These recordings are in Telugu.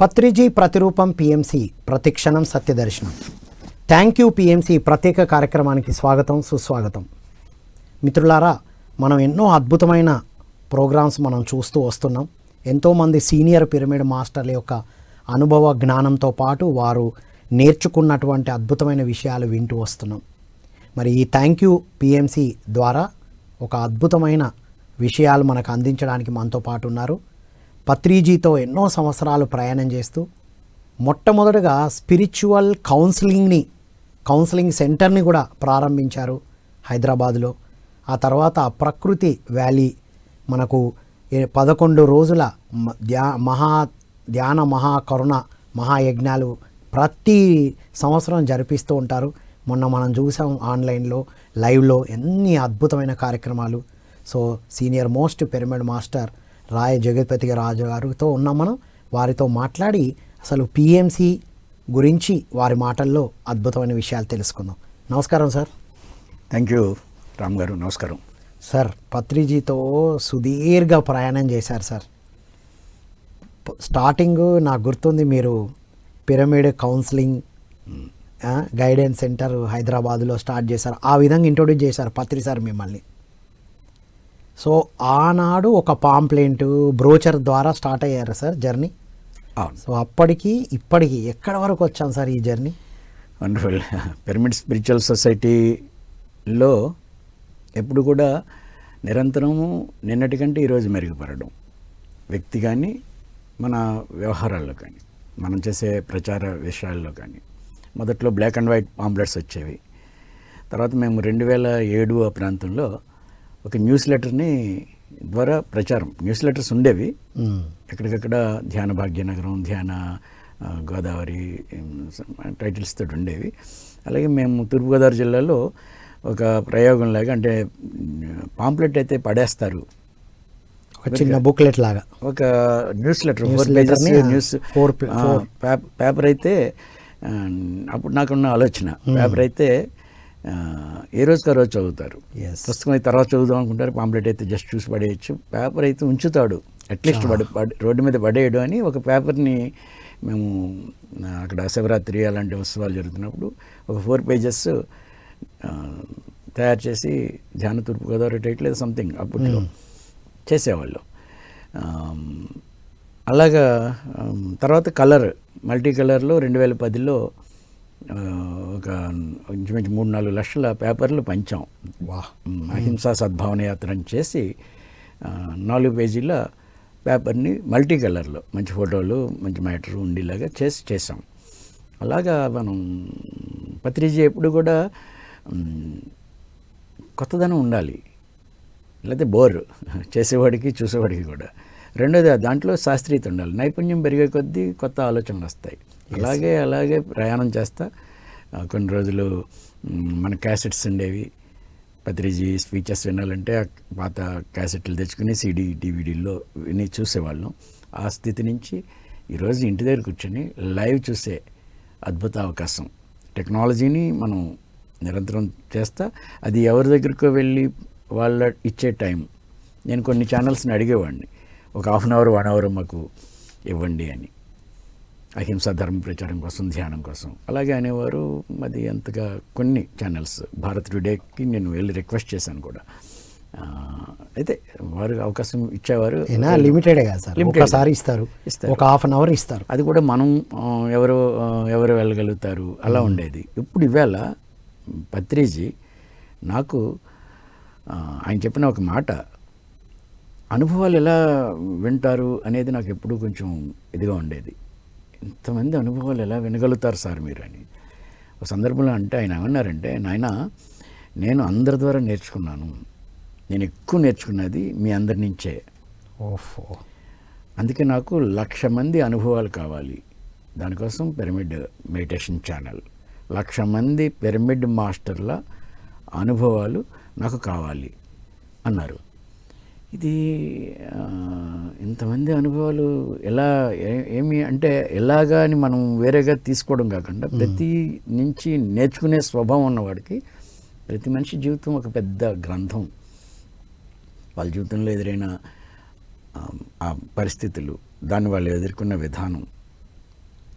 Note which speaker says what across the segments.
Speaker 1: పత్రిజీ ప్రతిరూపం పిఎంసి ప్రతిక్షణం సత్యదర్శనం. థ్యాంక్ యూ పిఎంసి ప్రత్యేక కార్యక్రమానికి స్వాగతం, సుస్వాగతం. మిత్రులారా, మనం ఎన్నో అద్భుతమైన ప్రోగ్రామ్స్ మనం చూస్తూ వస్తున్నాం. ఎంతోమంది సీనియర్ పిరమిడ్ మాస్టర్ల యొక్క అనుభవ జ్ఞానంతో పాటు వారు నేర్చుకున్నటువంటి అద్భుతమైన విషయాలు వింటూ వస్తున్నాం. మరి ఈ థ్యాంక్ యూ పిఎంసి ద్వారా ఒక అద్భుతమైన విషయాలు మనకు అందించడానికి మనతో పాటు ఉన్నారు. పత్రిజీతో ఎన్నో సంవత్సరాలు ప్రయాణం చేస్తూ మొట్టమొదటగా స్పిరిచువల్ కౌన్సిలింగ్ సెంటర్ని కూడా ప్రారంభించారు హైదరాబాదులో. ఆ తర్వాత ప్రకృతి వ్యాలీ మనకు 11 రోజుల ధ్యాన మహాకరుణ మహాయజ్ఞాలు ప్రతి సంవత్సరం జరిపిస్తూ ఉంటారు. మొన్న మనం చూసాం ఆన్లైన్లో లైవ్లో ఎన్ని అద్భుతమైన కార్యక్రమాలు. So senior most pyramid master రాయ జగత్పతి రాజు గారితో ఉన్నాం. మనం వారితో మాట్లాడి అసలు పిఎంసి గురించి వారి మాటల్లో అద్భుతమైన విషయాలు తెలుసుకుందాం. నమస్కారం సార్.
Speaker 2: థ్యాంక్ యూ రామ్ గారు. నమస్కారం
Speaker 1: సార్. పత్రిజీతో సుదీర్ఘ ప్రయాణం చేశారు సార్. స్టార్టింగ్ నాకు గుర్తుంది, మీరు పిరమిడ్ కౌన్సిలింగ్ గైడెన్స్ సెంటర్ హైదరాబాదులో స్టార్ట్ చేశారు. ఆ విధంగా ఇంట్రొడ్యూస్ చేశారు పత్రి సార్ మిమ్మల్ని. సో ఆనాడు ఒక పాంప్లెంట్ బ్రోచర్ ద్వారా స్టార్ట్ అయ్యారు సార్ జర్నీ. సో అప్పటికి ఇప్పటికి ఎక్కడి వరకు వచ్చాం సార్ ఈ జర్నీ?
Speaker 2: వండర్ఫుల్. పిరమిడ్ స్పిరిచువల్ సొసైటీలో ఎప్పుడు కూడా నిరంతరము నిన్నటి కంటే ఈరోజు మెరుగుపడడం, వ్యక్తి కానీ మన వ్యవహారాల్లో కానీ మనం చేసే ప్రచార విషయాల్లో కానీ. మొదట్లో బ్లాక్ అండ్ వైట్ పాంప్లెట్స్ వచ్చేవి. తర్వాత మేము 2007 ఆ ప్రాంతంలో ఒక న్యూస్ లెటర్ని ద్వారా ప్రచారం, న్యూస్ లెటర్స్ ఉండేవి ఎక్కడికక్కడ, ధ్యాన భాగ్యనగరం, ధ్యాన గోదావరి టైటిల్స్ తోటి ఉండేవి. అలాగే మేము తూర్పుగోదావరి జిల్లాలో ఒక ప్రయోగం లాగా, అంటే పాంప్లెట్ అయితే పడేస్తారు,
Speaker 1: ఒక చిన్న బుక్లెట్ లాగా ఒక
Speaker 2: news letter 4 pages news paper అయితే, అప్పుడు నాకున్న ఆలోచన, పేపర్ అయితే ఏ రోజుకి ఆ రోజు చదువుతారు. పుస్తకం అయితే తర్వాత చదువుదాం అనుకుంటారు, పాంప్లెట్ అయితే జస్ట్ చూసి పడేయచ్చు. పేపర్ అయితే ఉంచుతాడు, అట్లీస్ట్ రోడ్డు మీద పడేయడం అని ఒక పేపర్ని మేము అక్కడ శివరాత్రి అలాంటి ఉత్సవాలు జరుగుతున్నప్పుడు ఒక 4 పేజెస్ తయారు చేసి ధ్యాన తూర్పుగోదావరి టైటిల్ ఏదో సంథింగ్ అప్పట్లో చేసేవాళ్ళు. అలాగా తర్వాత కలర్, మల్టీ కలర్లో 2010లో ఒక ఇంచుమించు 3-4 లక్షల పేపర్లు పంచాం. అహింసా సద్భావన యాత్రని చేసి 4 పేజీల పేపర్ని మల్టీ కలర్లో మంచి ఫోటోలు మంచి మ్యాటర్ ఉండేలాగా చేసాం. అలాగా మనం పత్రిజీ ఎప్పుడు కూడా కొత్తదనం ఉండాలి, లేకపోతే బోర్ చేసేవాడికి చూసేవాడికి కూడా. రెండోది దాంట్లో శాస్త్రీయత ఉండాలి. నైపుణ్యం పెరిగే కొద్దీ కొత్త ఆలోచనలు వస్తాయి. అలాగే ప్రయాణం చేస్తా కొన్ని రోజులు మన క్యాసెట్స్ ఉండేవి. పత్రిజీ స్పీచెస్ వినాలంటే పాత క్యాసెట్లు తెచ్చుకుని CD DVDల్లో విని చూసేవాళ్ళం. ఆ స్థితి నుంచి ఈరోజు ఇంటి దగ్గర కూర్చొని లైవ్ చూసే అద్భుత అవకాశం. టెక్నాలజీని మనం నిరంతరం చేస్తా, అది ఎవరి దగ్గరకు వెళ్ళి వాళ్ళ ఇచ్చే టైం. నేను కొన్ని ఛానల్స్ని అడిగేవాడిని, ఒక 1/2 అవర్ 1 అవర్ మాకు ఇవ్వండి అని, అహింసా ధర్మ ప్రచారం కోసం, ధ్యానం కోసం. అలాగే అనేవారు. అది అంతగా కొన్ని ఛానల్స్, భారత్ టుడేకి నేను వెళ్ళి రిక్వెస్ట్ చేశాను కూడా. అయితే వారు అవకాశం ఇచ్చేవారు.
Speaker 1: లిమిటెడే కదా సార్, ఒకసారి ఇస్తారు, ఒక 1/2 అవర్ ఇస్తారు.
Speaker 2: అది కూడా మనం ఎవరు వెళ్ళగలుగుతారు అలా ఉండేది. ఇప్పుడు ఇవాళ పత్రిజీ నాకు ఆయన చెప్పిన ఒక మాట, అనుభవాలు ఎలా వింటారు అనేది నాకు ఎప్పుడూ కొంచెం ఇదిగా ఉండేది. ఇంతమంది అనుభవాలు ఎలా వినగలుగుతారు సార్ మీరు అని. ఒక సందర్భంలో అంటే ఆయన ఏమన్నారంటే, నాయనా, నేను అందరి ద్వారా నేర్చుకున్నాను, నేను ఎక్కువ నేర్చుకున్నది మీ అందరి నుంచే.
Speaker 1: ఓఫో.
Speaker 2: అందుకే నాకు 1,00,000 మంది అనుభవాలు కావాలి. దానికోసం పిరమిడ్ మెడిటేషన్ ఛానల్, 1,00,000 మంది పిరమిడ్ మాస్టర్ల అనుభవాలు నాకు కావాలి అన్నారు. ఇది ఇంతమంది అనుభవాలు ఎలా ఏమి అంటే ఎలాగా అని మనం వేరేగా తీసుకోవడం కాకుండా, ప్రతి నుంచి నేర్చుకునే స్వభావం ఉన్నవాడికి ప్రతి మనిషి జీవితం ఒక పెద్ద గ్రంథం. వాళ్ళ జీవితంలో ఎదురైన ఆ పరిస్థితులు, దాన్ని వాళ్ళు ఎదుర్కొన్న విధానం,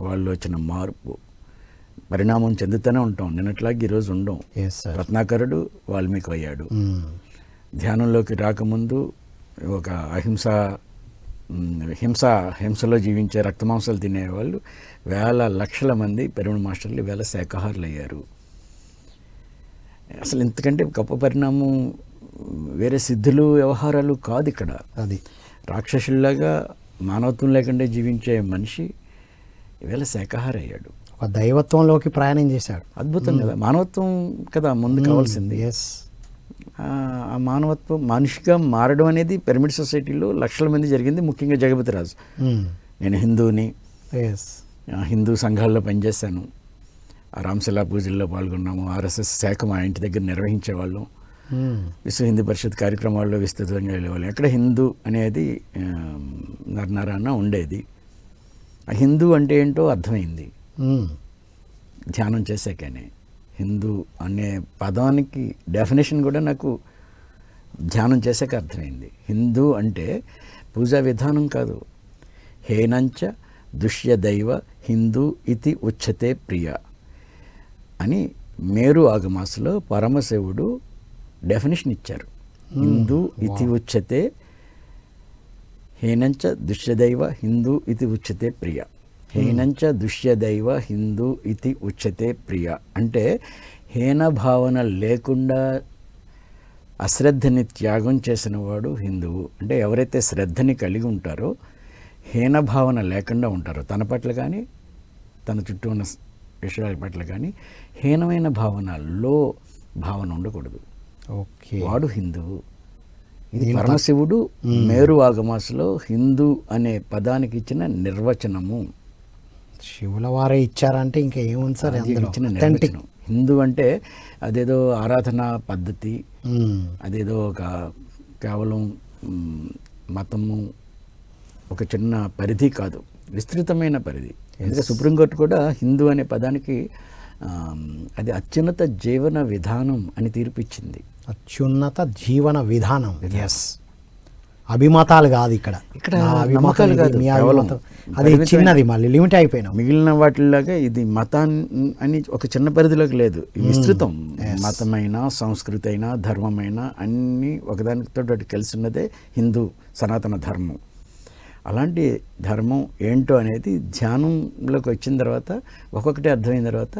Speaker 2: వాళ్ళు వచ్చిన మార్పు, పరిణామం చెందుతూనే ఉంటాం. నిన్నట్లాగా ఈరోజు ఉండం.
Speaker 1: Yes sir.
Speaker 2: రత్నాకరుడు వాల్మీకి అయ్యాడు. ధ్యానంలోకి రాకముందు ఒక హింసలో జీవించే రక్తమాంసాలు తినేవాళ్ళు వేల లక్షల మంది పిరమిడ్ మాస్టర్లు వేల శాకాహారులు అయ్యారు. అసలు ఇంతకంటే గొప్ప పరిణామం వేరే సిద్ధులు వ్యవహారాలు కాదు ఇక్కడ.
Speaker 1: అది
Speaker 2: రాక్షసుల్లాగా మానవత్వం లేకుండా జీవించే మనిషి ఈవేళ శాకాహారి అయ్యాడు.
Speaker 1: ఒక దైవత్వంలోకి ప్రయాణం చేశాడు.
Speaker 2: అద్భుతం కదా, మానవత్వం కదా ముందు కావాల్సింది.
Speaker 1: ఎస్.
Speaker 2: ఆ మానవత్వం మనిషిగా మారడం అనేది పిరమిడ్ సొసైటీలో లక్షల మంది జరిగింది. ముఖ్యంగా జగపతి రాజు. నేను హిందూని,
Speaker 1: ఎస్.
Speaker 2: హిందూ సంఘాల్లో పనిచేశాను. ఆ రామశిలా పూజల్లో పాల్గొన్నాము. ఆర్ఎస్ఎస్ శాఖ మా ఇంటి దగ్గర నిర్వహించేవాళ్ళం. విశ్వ హిందూ పరిషత్ కార్యక్రమాల్లో విస్తృతంగా వెళ్ళేవాళ్ళం. ఎక్కడ హిందూ అనేది నరనరాన ఉండేది. ఆ హిందూ అంటే ఏంటో అర్థమైంది ధ్యానం చేశాకనే. హిందూ అనే పదానికి డెఫినేషన్ కూడా నాకు ధ్యానం చేశాక అర్థమైంది. హిందూ అంటే పూజా విధానం కాదు. హేనంచ దుష్య దైవ హిందూ ఇతి ఉచ్యతే ప్రియ అని మేరు ఆగమాసులో పరమశివుడు డెఫినేషన్ ఇచ్చారు. హిందూ ఇతి ఉచ్యతే హేనంచ దుష్యదైవ హిందూ ఇతి ఉచ్యతే ప్రియ. హేనంచ దుష్యదైవ హిందూ ఇతి ఉచ్యతే ప్రియ అంటే హేన భావన లేకుండా అశ్రద్ధని త్యాగం చేసిన వాడు హిందువు. అంటే ఎవరైతే శ్రద్ధని కలిగి ఉంటారో, హేన భావన లేకుండా ఉంటారో, తన పట్ల కానీ తన చుట్టూ ఉన్న విషయాల పట్ల కానీ హీనమైన భావనలో భావన ఉండకూడదు.
Speaker 1: ఓకే,
Speaker 2: వాడు హిందువు. ఇది పరమశివుడు మేరు ఆగమాసులో హిందూ అనే పదానికి ఇచ్చిన నిర్వచనము.
Speaker 1: శివుల వారే ఇచ్చారంటే ఇంకా ఏముంది సార్ అందులో?
Speaker 2: ఇచ్చిన నిర్వచనం. హిందూ అంటే అదేదో ఆరాధనా పద్ధతి, అదేదో ఒక కేవలం మతము, ఒక చిన్న పరిధి కాదు, విస్తృతమైన పరిధి. ఎందుకంటే సుప్రీంకోర్టు కూడా హిందూ అనే పదానికి అది అత్యున్నత జీవన విధానం అని తీర్పిచ్చింది.
Speaker 1: అత్యున్నత జీవన విధానం. ఎస్, అభిమతాలు కాదు ఇక్కడ.
Speaker 2: నమ్మకాలు కాదు,
Speaker 1: అది చిన్నది, మళ్ళీ లిమిట్ అయిపోయినాం.
Speaker 2: మిగిలిన వాటిలాగా ఇది మతాన్ని అని ఒక చిన్న పరిధిలోకి లేదు, విస్తృతం. మతమైన, సంస్కృతి అయినా, ధర్మమైన అన్నీ ఒకదానితో కలిసి ఉన్నదే హిందూ సనాతన ధర్మం. అలాంటి ధర్మం ఏంటో అనేది ధ్యానంలోకి వచ్చిన తర్వాత ఒక్కొక్కటి అర్థమైన తర్వాత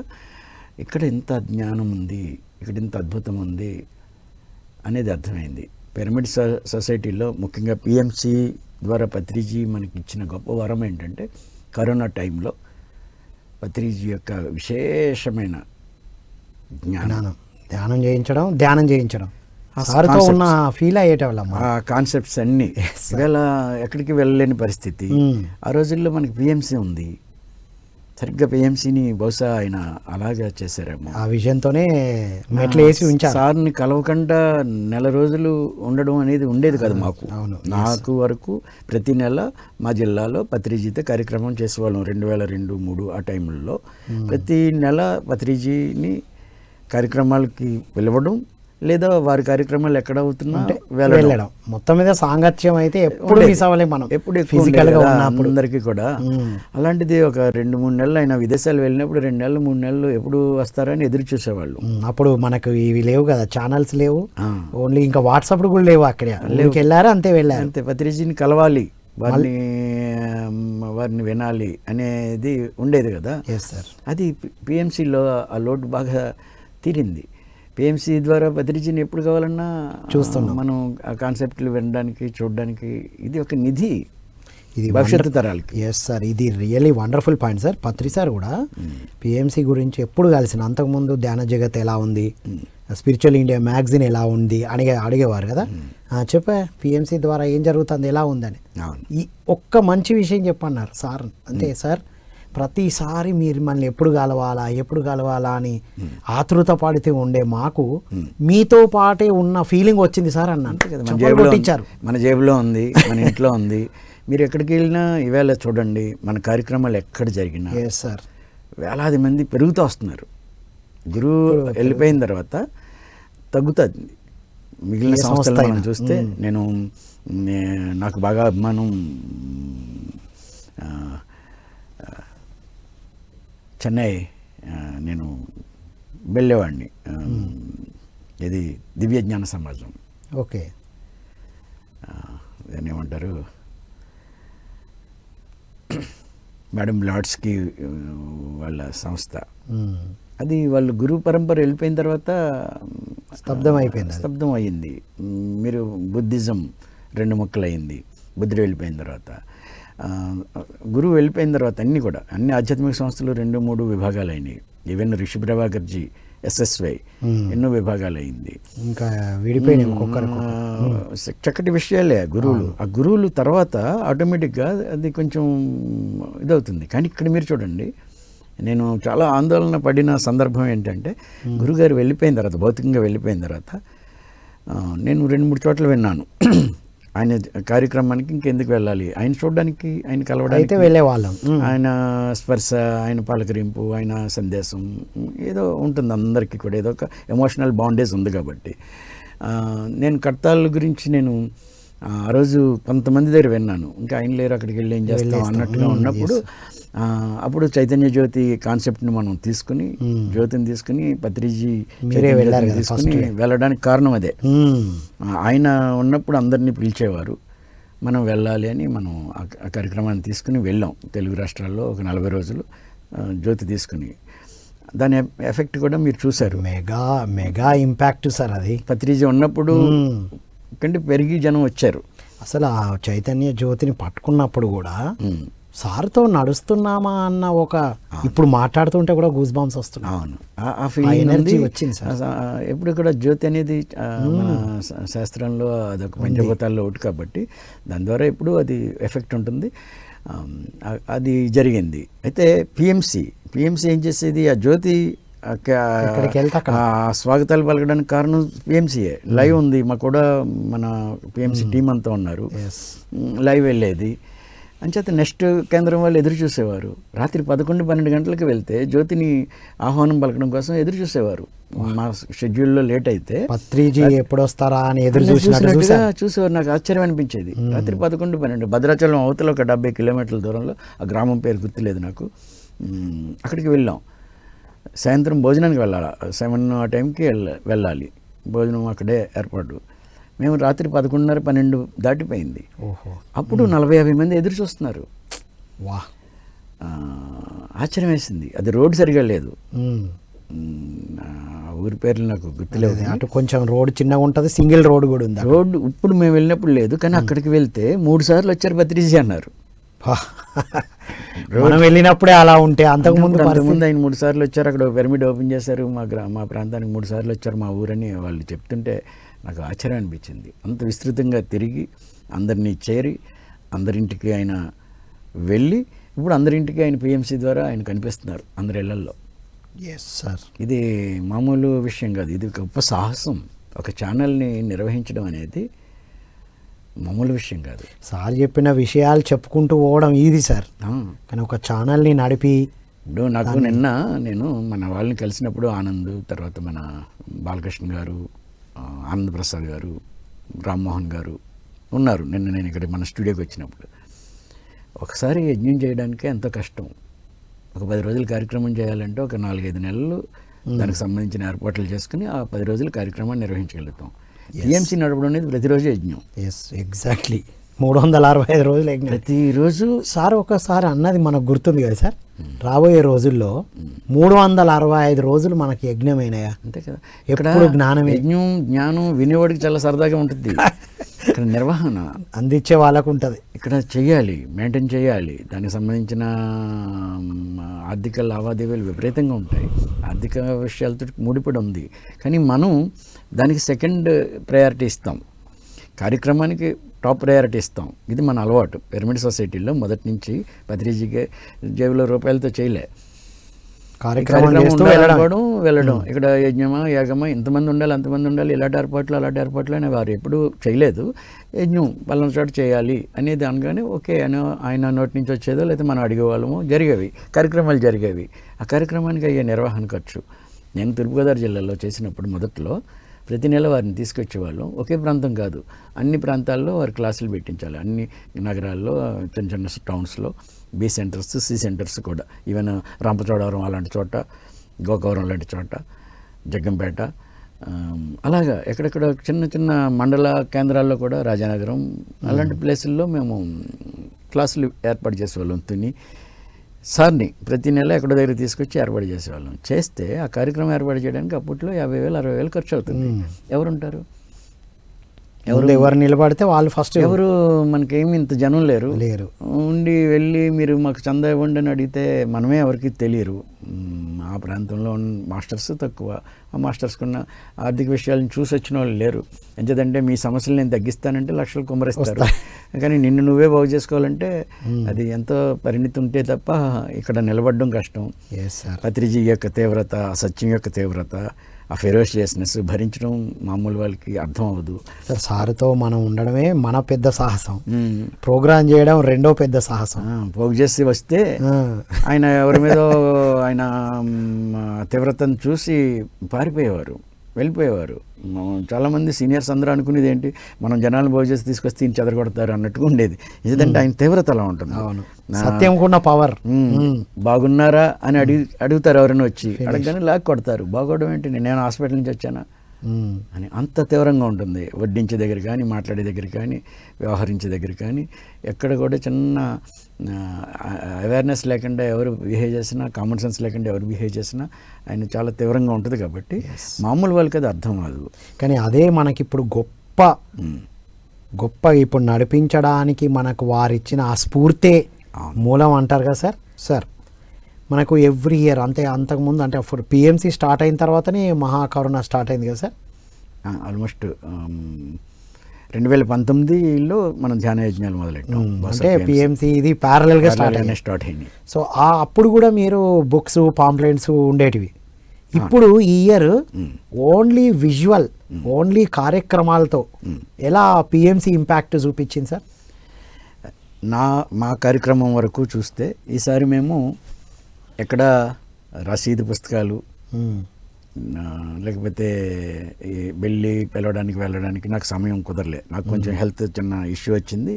Speaker 2: ఇక్కడ ఇంత జ్ఞానం ఉంది, ఇక్కడ ఇంత అద్భుతం ఉంది అనేది అర్థమైంది. పిరమిడ్ సొసైటీలో ముఖ్యంగా పిఎంసి ద్వారా పత్రిజీ మనకి ఇచ్చిన గొప్ప వరం ఏంటంటే కరోనా టైంలో పత్రిజీ యొక్క విశేషమైన
Speaker 1: ధ్యానం చేయించడం సార్తో ఉన్న ఫీల్ అయ్యేటవాళ్ళం.
Speaker 2: ఆ కాన్సెప్ట్స్ అన్నీ ఇవాళ ఎక్కడికి వెళ్ళలేని పరిస్థితి. ఆ రోజుల్లో మనకి పిఎంసి ఉంది, సరిగ్గా పిఎంసిని బహుశా ఆయన అలాగా చేశారేమో.
Speaker 1: ఆ విజన్తోనే మెట్లు వేసి ఉంచారు.
Speaker 2: సార్ని కలవకుండా నెల రోజులు ఉండడం అనేది ఉండేది కదా మాకు. నాకు వరకు ప్రతి నెల మా జిల్లాలో పత్రిజీతో కార్యక్రమం చేసేవాళ్ళం. 2002-03 ఆ టైంలో ప్రతి నెల పత్రిజీని కార్యక్రమాలకి పిలవడం, లేదా వారి కార్యక్రమాలు ఎక్కడ అవుతున్నా వెళ్ళడం.
Speaker 1: మొత్తం మీద సాంగత్యం అయితే ఎప్పుడు మిస్ అవ్వలేం మనం, ఎప్పుడు ఫిజికల్ గా ఉన్నప్పుడు
Speaker 2: అందరికీ కూడా. అలాంటిది ఒక 2-3 నెలలు ఆయన విదేశాలు వెళ్ళినప్పుడు 2 నెలలు 3 నెలలు ఎప్పుడు వస్తారని ఎదురు చూసేవాళ్ళు.
Speaker 1: అప్పుడు మనకు ఇవి లేవు కదా, ఛానల్స్ లేవు, ఓన్లీ ఇంకా వాట్సాప్ కూడా లేవు. అక్కడే వెళ్ళారు, అంతే వెళ్ళారు, అంతే.
Speaker 2: పత్రిజీని కలవాలి, వారిని వినాలి అనేది ఉండేది కదా. అది పిఎంసిలో ఆ లోటు బాగా తీరింది. పిఎంసి ద్వారా పత్రిజీని ఎప్పుడు కావాలన్నా చూస్తున్నాం మనం. ఆ కాన్సెప్ట్లు వినడానికి, చూడడానికి ఇది ఒక నిధి, ఇది భవిష్యత్తు తరాలకి.
Speaker 1: ఎస్ సార్, ఇది రియల్లీ వండర్ఫుల్ పాయింట్ సార్. పత్రి సార్ కూడా పిఎంసి గురించి ఎప్పుడు కలిసిన, అంతకుముందు ధ్యాన జగత్ ఎలా ఉంది, స్పిరిచువల్ ఇండియా మ్యాగజైన్ ఎలా ఉంది అని అడిగేవారు కదా. చెప్పా పిఎంసి ద్వారా ఏం జరుగుతుంది, ఎలా ఉందని. ఈ ఒక్క మంచి విషయం చెప్పన్నారు సార్. అంటే సార్ ప్రతిసారి మీరు మనల్ని ఎప్పుడు కలవాలా అని ఆతృత పడితే ఉండే మాకు మీతో పాటే ఉన్న ఫీలింగ్ వచ్చింది సార్ అన్నాను.
Speaker 2: మన జేబులో ఉంది, మన ఇంట్లో ఉంది. మీరు ఎక్కడికి వెళ్ళినా ఈవేళ చూడండి, మన కార్యక్రమాలు ఎక్కడ జరిగినా
Speaker 1: సార్
Speaker 2: వేలాది మంది పెరుగుతూ వస్తున్నారు. గురువు వెళ్ళిపోయిన తర్వాత తగ్గుతుంది. మిగిలిన సంస్థలు మనం చూస్తే నాకు బాగా అభిమానం చెన్నై నేను వెళ్ళేవాడిని. ఇది దివ్యజ్ఞాన సమాజం,
Speaker 1: ఓకే.
Speaker 2: దాన్ని ఏమంటారు, మేడం లార్డ్స్కి వాళ్ళ సంస్థ. అది వాళ్ళు గురు పరంపర వెళ్ళిపోయిన తర్వాత
Speaker 1: స్తబ్దం అయిపోయింది.
Speaker 2: స్తబ్దం అయ్యింది. మీరు బుద్ధిజం 2 ముక్కలు అయింది బుద్ధుడు వెళ్ళిపోయిన తర్వాత. గురువు వెళ్ళిపోయిన తర్వాత అన్ని ఆధ్యాత్మిక సంస్థలు 2-3 విభాగాలు అయినాయి. ఈవెన్ రిషి ప్రభాకర్జీ SSY ఎన్నో విభాగాలు అయింది.
Speaker 1: ఇంకా విడిపోయినాయి ఒక్కొక్కరు.
Speaker 2: చక్కటి విషయాలే గురువులు. ఆ గురువులు తర్వాత ఆటోమేటిక్గా అది కొంచెం ఇదవుతుంది. కానీ ఇక్కడ మీరు చూడండి, నేను చాలా ఆందోళన పడిన సందర్భం ఏంటంటే, గురుగారు వెళ్ళిపోయిన తర్వాత, భౌతికంగా వెళ్ళిపోయిన తర్వాత నేను 2-3 చోట్ల విన్నాను. ఆయన కార్యక్రమానికి ఇంకెందుకు వెళ్ళాలి, ఆయన చూడడానికి, ఆయన కలవడానికి
Speaker 1: వెళ్ళేవాళ్ళం.
Speaker 2: ఆయన స్పర్శ, ఆయన పలకరింపు, ఆయన సందేశం ఏదో ఉంటుంది అందరికీ కూడా, ఏదో ఒక ఎమోషనల్ బాండేజ్ ఉంది కాబట్టి. నేను కడతాళ్ళ గురించి నేను ఆ రోజు కొంతమంది దగ్గర విన్నాను, ఇంకా ఆయన లేరు, అక్కడికి వెళ్ళి ఏం చేస్తాం అన్నట్టుగా ఉన్నప్పుడు, అప్పుడు చైతన్య జ్యోతి కాన్సెప్ట్ని మనం తీసుకుని, జ్యోతిని తీసుకుని పత్రిజీ తీసుకుని వెళ్ళడానికి కారణం అదే. ఆయన ఉన్నప్పుడు అందరినీ పిలిచేవారు, మనం వెళ్ళాలి అని మనం ఆ కార్యక్రమాన్ని తీసుకుని వెళ్ళాం. తెలుగు రాష్ట్రాల్లో ఒక 40 రోజులు జ్యోతి తీసుకుని, దాని ఎఫెక్ట్ కూడా మీరు చూశారు.
Speaker 1: మెగా ఇంపాక్ట్ సార్ అది.
Speaker 2: పత్రిజీ ఉన్నప్పుడు కంటే పెరిగి జనం వచ్చారు.
Speaker 1: అసలు ఆ చైతన్య జ్యోతిని పట్టుకున్నప్పుడు కూడా సార్తో నడుస్తున్నామా అన్న ఒక, ఇప్పుడు మాట్లాడుతుంటే కూడా గూస్ బాంబ్స్ వస్తున్నాయి.
Speaker 2: అవును, ఆ ఫీలింగ్
Speaker 1: ఎనర్జీ వచ్చింది సార్.
Speaker 2: ఎప్పుడు కూడా జ్యోతి అనేది మన శాస్త్రంలో అదొక పంచభూతాల్లో ఒకటి కాబట్టి దాని ద్వారా ఎప్పుడు అది ఎఫెక్ట్ ఉంటుంది. అది జరిగింది. అయితే పిఎంసి ఏం చేసేది, ఆ జ్యోతి స్వాగతాలు పలకడానికి కారణం పిఎంసీయే. లైవ్ ఉంది, మాకు కూడా మన పిఎంసీ టీం అంతా ఉన్నారు, లైవ్ వెళ్ళేది. అంచేత నెక్స్ట్ కేంద్రం వాళ్ళు ఎదురు చూసేవారు. రాత్రి 11-12 గంటలకు వెళ్తే జ్యోతిని ఆహ్వానం పలకడం కోసం ఎదురు చూసేవారు. మా షెడ్యూల్లో లేట్ అయితే
Speaker 1: పత్రిజీ ఎప్పుడు వస్తారా అని ఎదురు
Speaker 2: చూసేవారు. నాకు ఆశ్చర్యం అనిపించేది. రాత్రి 11-12 భద్రాచలం అవతల ఒక 70 కిలోమీటర్ల దూరంలో, ఆ గ్రామం పేరు గుర్తులేదు నాకు, అక్కడికి వెళ్ళాం. సాయంత్రం భోజనానికి వెళ్ళాలి, 7 ఆ టైంకి వెళ్ళాలి. భోజనం అక్కడే ఏర్పాటు. మేము రాత్రి 11:30-12 దాటిపోయింది. అప్పుడు 40-50 మంది ఎదురు చూస్తున్నారు.
Speaker 1: వా,
Speaker 2: ఆశ్చర్యం వేసింది. అది రోడ్డు సరిగా లేదు, ఊరి పేర్లు నాకు గుర్తులేదు.
Speaker 1: అటు కొంచెం రోడ్డు చిన్నగా ఉంటుంది, సింగిల్ రోడ్డు కూడా ఉంది.
Speaker 2: రోడ్డు ఇప్పుడు మేము వెళ్ళినప్పుడు లేదు, కానీ అక్కడికి వెళ్తే 3 సార్లు వచ్చారు పత్రిజీ అన్నారు.
Speaker 1: మనం వెళ్ళినప్పుడే అలా ఉంటే, అంతకుముందు
Speaker 2: ఆయన 3 సార్లు వచ్చారు. అక్కడ పిరమిడ్ ఓపెన్ చేశారు, మా ప్రాంతానికి 3 సార్లు వచ్చారు మా ఊరని వాళ్ళు చెప్తుంటే నాకు ఆశ్చర్యం అనిపించింది. అంత విస్తృతంగా తిరిగి అందరినీ చేరి అందరింటికి ఆయన వెళ్ళి, ఇప్పుడు అందరింటికి ఆయన పిఎంసీ ద్వారా ఆయన కనిపిస్తున్నారు అందరి ఇళ్లల్లో.
Speaker 1: సార్,
Speaker 2: ఇది మామూలు విషయం కాదు, ఇది గొప్ప సాహసం. ఒక ఛానల్ని నిర్వహించడం అనేది మామూలు విషయం కాదు.
Speaker 1: సార్ చెప్పిన విషయాలు చెప్పుకుంటూ పోవడం ఇది సార్, కానీ ఒక ఛానల్ని నడిపి.
Speaker 2: ఇప్పుడు నాకు నేను మన వాళ్ళని కలిసినప్పుడు ఆనంద్, తర్వాత మన బాలకృష్ణ గారు, ఆనంద్ ప్రసాద్ గారు, రామ్మోహన్ గారు ఉన్నారు. నేను ఇక్కడ మన స్టూడియోకి వచ్చినప్పుడు, ఒకసారి యజ్ఞం చేయడానికే ఎంతో కష్టం. ఒక 10 రోజుల కార్యక్రమం చేయాలంటే ఒక 4-5 నెలలు దానికి సంబంధించిన ఏర్పాట్లు చేసుకుని ఆ 10 రోజుల కార్యక్రమాన్ని నిర్వహించగలుగుతాం. పిఎంసీ నడపడం అనేది ప్రతిరోజు యజ్ఞం.
Speaker 1: ఎగ్జాక్ట్లీ 365 రోజులు యజ్ఞం
Speaker 2: ప్రతిరోజు.
Speaker 1: సార్ ఒకసారి అన్నది మనకు గుర్తుంది కదా సార్, రాబోయే రోజుల్లో 365 రోజులు మనకి యజ్ఞమైనాయా?
Speaker 2: అంతే కదా.
Speaker 1: ఎప్పుడు జ్ఞానమే.
Speaker 2: యజ్ఞం, జ్ఞానం వినేవాడికి చాలా సరదాగా ఉంటుంది. ఇక్కడ నిర్వహణ
Speaker 1: అందించే వాళ్ళకు ఉంటుంది.
Speaker 2: ఇక్కడ చెయ్యాలి, మెయింటైన్ చేయాలి. దానికి సంబంధించిన ఆర్థిక లావాదేవీలు విపరీతంగా ఉంటాయి. ఆర్థిక విషయాలతో ముడిపడి ఉంది. కానీ మనం దానికి సెకండ్ ప్రయారిటీ ఇస్తాం, కార్యక్రమానికి టాప్ ప్రయారిటీ ఇస్తాం. ఇది మన అలవాటు. పిరమిడ్ సొసైటీలో మొదటి నుంచి పత్రిజీకి జేబులో రూపాయలతో చేయలే, కార్యక్రమం వెళ్ళడం. ఇక్కడ యజ్ఞమా యాగమా ఇంతమంది ఉండాలి, అంతమంది ఉండాలి, ఇలాంటి ఏర్పాట్లు అని వారు ఎప్పుడు చేయలేదు. యజ్ఞం పలానా చోట చేయాలి అనేది అనగానే ఓకే అని ఆయన నోటి నుంచి వచ్చేదో లేకపోతే మనం అడిగేవాళ్ళము, జరిగేవి కార్యక్రమాలు జరిగేవి. ఆ కార్యక్రమానికి అయ్యే నిర్వహణ ఖర్చు. నేను తూర్పుగోదావరి జిల్లాలో చేసినప్పుడు మొదట్లో ప్రతి నెల వారిని తీసుకొచ్చేవాళ్ళం. ఒకే ప్రాంతం కాదు, అన్ని ప్రాంతాల్లో వారి క్లాసులు పెట్టించాలి. అన్ని నగరాల్లో, చిన్న చిన్న టౌన్స్లో బి సెంటర్స్, సి సెంటర్స్ కూడా, ఈవెన్ రంపచోడవరం అలాంటి చోట, గోకవరం లాంటి చోట, జగ్గంపేట, అలాగా ఎక్కడెక్కడ చిన్న చిన్న మండల కేంద్రాల్లో కూడా, రాజానగరం అలాంటి ప్లేసుల్లో మేము క్లాసులు ఏర్పాటు చేసేవాళ్ళం. సార్ని ప్రతి నెల ఎక్కడో దగ్గర తీసుకొచ్చి ఏర్పాటు చేసేవాళ్ళం. చేస్తే ఆ కార్యక్రమం ఏర్పాటు చేయడానికి అప్పట్లో 50,000 60,000 ఖర్చు అవుతుంది. ఎవరుంటారు?
Speaker 1: ఎవరు నిలబడితే వాళ్ళు ఫస్ట్,
Speaker 2: ఎవరు మనకేమి ఇంత జనం లేరు. ఉండి వెళ్ళి మీరు మాకు చందా ఇవ్వండి అని అడిగితే మనమే ఎవరికి తెలియరు. ఆ ప్రాంతంలో ఉన్న మాస్టర్స్ తక్కువ. ఆ మాస్టర్స్కున్న ఆర్థిక విషయాలను చూసి వచ్చిన వాళ్ళు లేరు. ఎంచేదంటే మీ సమస్యలు నేను తగ్గిస్తానంటే లక్షలు కుమ్మరిస్తారు, కానీ నిన్ను నువ్వే బాగు చేసుకోవాలంటే అది ఎంతో పరిణితి ఉంటే తప్ప ఇక్కడ నిలబడడం కష్టం. పత్రిజీ యొక్క తీవ్రత, సత్యం యొక్క తీవ్రత, ఆ ఫెరోషియస్నెస్ భరించడం మామూలు వాళ్ళకి అర్థం అవ్వదు.
Speaker 1: సార్తో మనం ఉండడమే మన పెద్ద సాహసం, ప్రోగ్రామ్ చేయడం రెండో పెద్ద సాహసం.
Speaker 2: పోగు చేసి వస్తే ఆయన ఎవరి మీద ఆయన తీవ్రతను చూసి పారిపోయేవారు, వెళ్ళిపోయేవారు. చాలామంది సీనియర్స్ అందరూ అనుకునేది ఏంటి, మనం జనాలను బాగు చేసి తీసుకొస్తే ఈయన చెదరగొడతారు అన్నట్టుగా ఉండేది. ఎందుకంటే ఆయన తీవ్రత అలా ఉంటుంది.
Speaker 1: అవును, సత్యంకున్న పవర్.
Speaker 2: బాగున్నారా అని అడుగుతారు ఎవరైనా వచ్చి, అడగగానే లాక్ కొడతారు. బాగోవడం ఏంటి, నేను హాస్పిటల్ నుంచి వచ్చానా అని, అంత తీవ్రంగా ఉంటుంది. వడ్డించే దగ్గర కానీ, మాట్లాడే దగ్గర కానీ, వ్యవహరించే దగ్గర కానీ, ఎక్కడ కూడా చిన్న అవేర్నెస్ లేకుండా ఎవరు బిహేవ్ చేసినా, కామన్ సెన్స్ లేకుండా ఎవరు బిహేవ్ చేసినా ఆయన చాలా తీవ్రంగా ఉంటుంది. కాబట్టి మామూలు వాళ్ళకి అది అర్థం కాదు.
Speaker 1: కానీ అదే మనకిప్పుడు గొప్ప ఇప్పుడు నడిపించడానికి మనకు వారిచ్చిన ఆ స్ఫూర్తే మూలం అంటారు కదా సార్. మనకు ఎవ్రీ ఇయర్ అంతకుముందు అంటే అప్పుడు పిఎంసి స్టార్ట్ అయిన తర్వాతనే మహాకరోనా స్టార్ట్ అయింది కదా సార్.
Speaker 2: ఆల్మోస్ట్ 2019లో మనం ధ్యాన యజ్ఞాలు మొదలెట్టాం.
Speaker 1: అంటే పిఎంసి ఇది ప్యారలల్గా స్టార్ట్
Speaker 2: అయింది.
Speaker 1: సో అప్పుడు కూడా మీరు బుక్స్, పాంప్లెట్స్ ఉండేటివి. ఇప్పుడు ఈ ఇయర్ ఓన్లీ విజువల్, ఓన్లీ కార్యక్రమాలతో ఎలా పిఎంసి ఇంపాక్ట్ చూపించింది సార్?
Speaker 2: మా కార్యక్రమం వరకు చూస్తే ఈసారి మేము ఎక్కడ రసీదు పుస్తకాలు లేకపోతే వెళ్ళడానికి నాకు సమయం కుదరలే. నాకు కొంచెం హెల్త్ చిన్న ఇష్యూ వచ్చింది.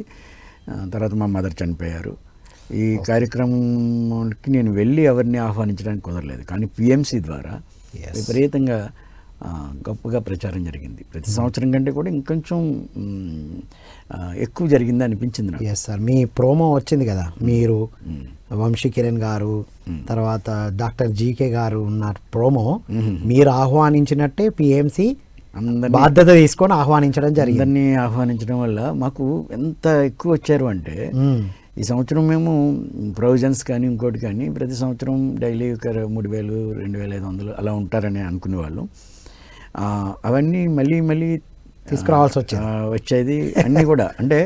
Speaker 2: తర్వాత మా మదర్ చనిపోయారు. ఈ కార్యక్రమానికి నేను వెళ్ళి ఎవరిని ఆహ్వానించడానికి కుదరలేదు. కానీ పిఎంసి ద్వారా విపరీతంగా గొప్పగా ప్రచారం జరిగింది. ప్రతి సంవత్సరం కంటే కూడా ఇంకొంచెం ఎక్కువ జరిగింది అనిపించింది నాకు.
Speaker 1: ఎస్ సార్, మీ ప్రోమో వచ్చింది కదా, మీరు వంశీ కిరణ్ గారు, తర్వాత డాక్టర్ జీకే గారు ఉన్న ప్రోమో మీరు ఆహ్వానించినట్టే పిఎంసి బాధ్యత తీసుకొని ఆహ్వానించడం జరిగింది.
Speaker 2: అందరినీ ఆహ్వానించడం వల్ల మాకు ఎంత ఎక్కువ వచ్చారు అంటే, ఈ సంవత్సరం మేము ప్రొవిజన్స్ కానీ ఇంకోటి కానీ ప్రతి సంవత్సరం డైలీ 3,000 2,500 అలా ఉంటారని అనుకునేవాళ్ళం. అవన్నీ మళ్ళీ
Speaker 1: తీసుకురావాల్సి
Speaker 2: వచ్చేది అన్నీ కూడా. అంటే